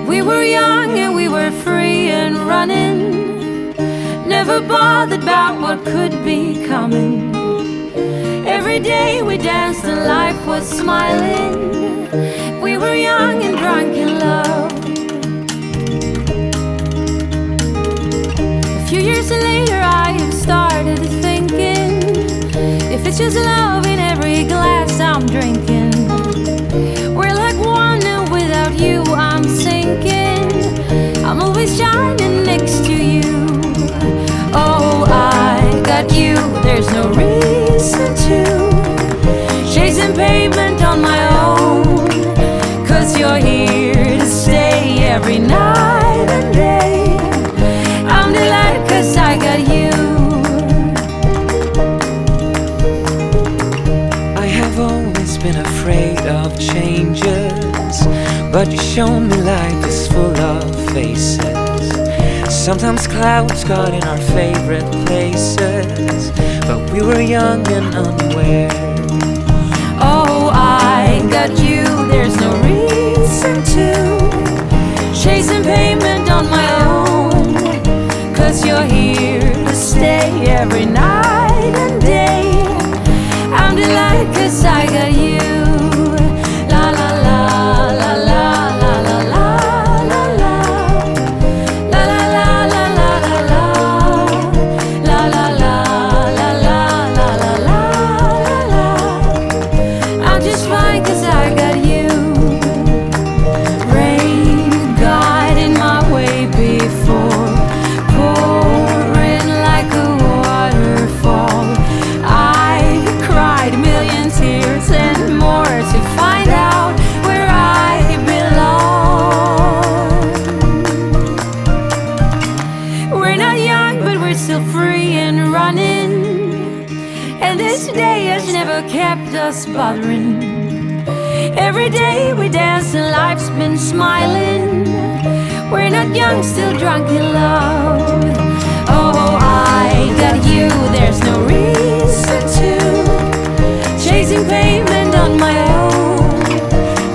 We were young and we were free and running, never bothered about what could be coming. Every day we danced and life was smiling. We were young and drunk in love. A few years later I have started thinking, if it's just love in every glass I'm drinking, we're like one and without you I'm sinking. I'm always shining next to you. Oh, I got you, there's no reason to chasing pavement on my own, 'cause you're here to stay every night and day. I'm delighted 'cause I got you. I have always been afraid of changes, but you shown me life is full of faces. Sometimes clouds got in our favorite places, but we were young and unaware. Oh, I got you, there's no reason to chasing pavement on my own, 'cause you're here to stay every night and day. I'm delighted 'cause I got you. La la la la la la la la la la. La la la la la la la. La la la la la la la la la. I'm just fine 'cause I got you. Rain guiding my way before, pouring like a waterfall. I've cried a million tears and more to find out where I belong. We're not young, but we're still free and running, and this day has never kept us bothering. Every day we dance and life's been smiling. We're not young, still drunk in love. Oh, I got you, there's no reason to chasing pavement on my own,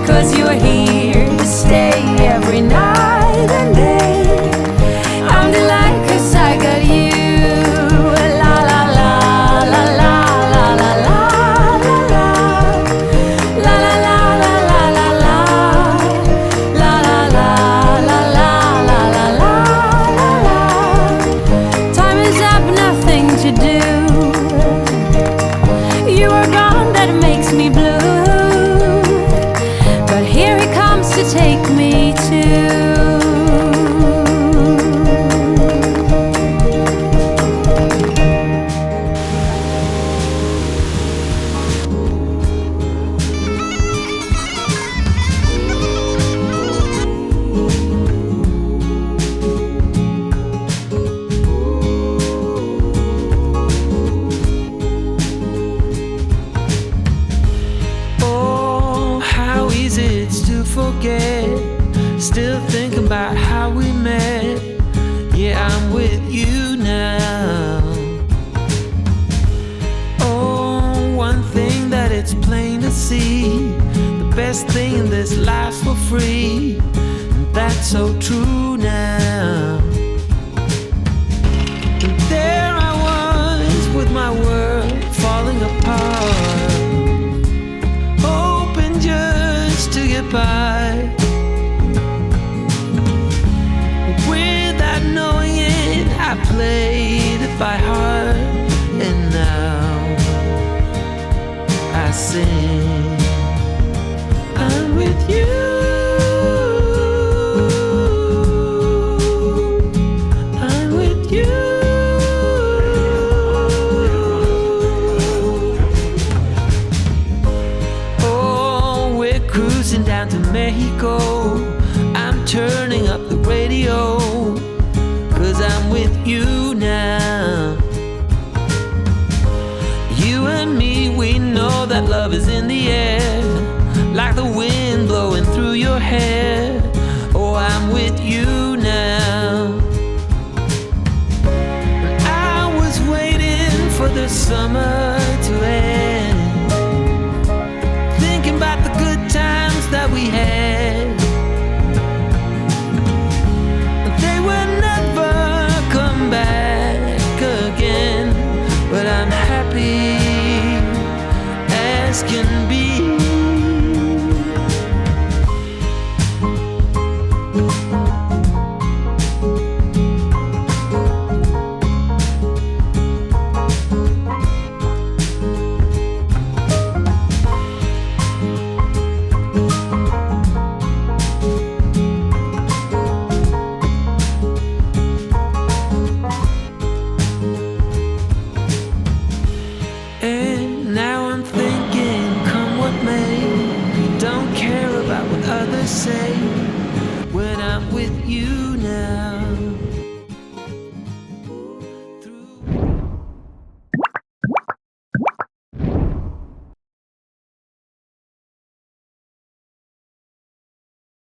'cause you're here to stay every night and day. I'm delighted 'cause I got you. La la la la la la la la la la. La la la la la la la. La la la la la la la la la. Time is up, nothing to do. You are gone, that makes me blue, but here he comes to take me too. Oh, how easy it's to forget. Still thinking about how we met. Yeah, I'm with you now. Oh, one thing that it's plain to see, the best thing in this life's for free, and that's so true now. And there I was with my world falling apart, hoping just to get by. Without knowing it, I played it by heart, and now I sing, I'm with you. I'm with you. Oh, we're cruising down to Mexico. I'm turning up the radio, 'cause I'm with you now. You and me, we know that love is in the air, like the wind blowing through your hair. Oh, I'm with you now. I was waiting for the summer to end, thinking about the good times that we had. They will never come back again, but I'm happy as can be.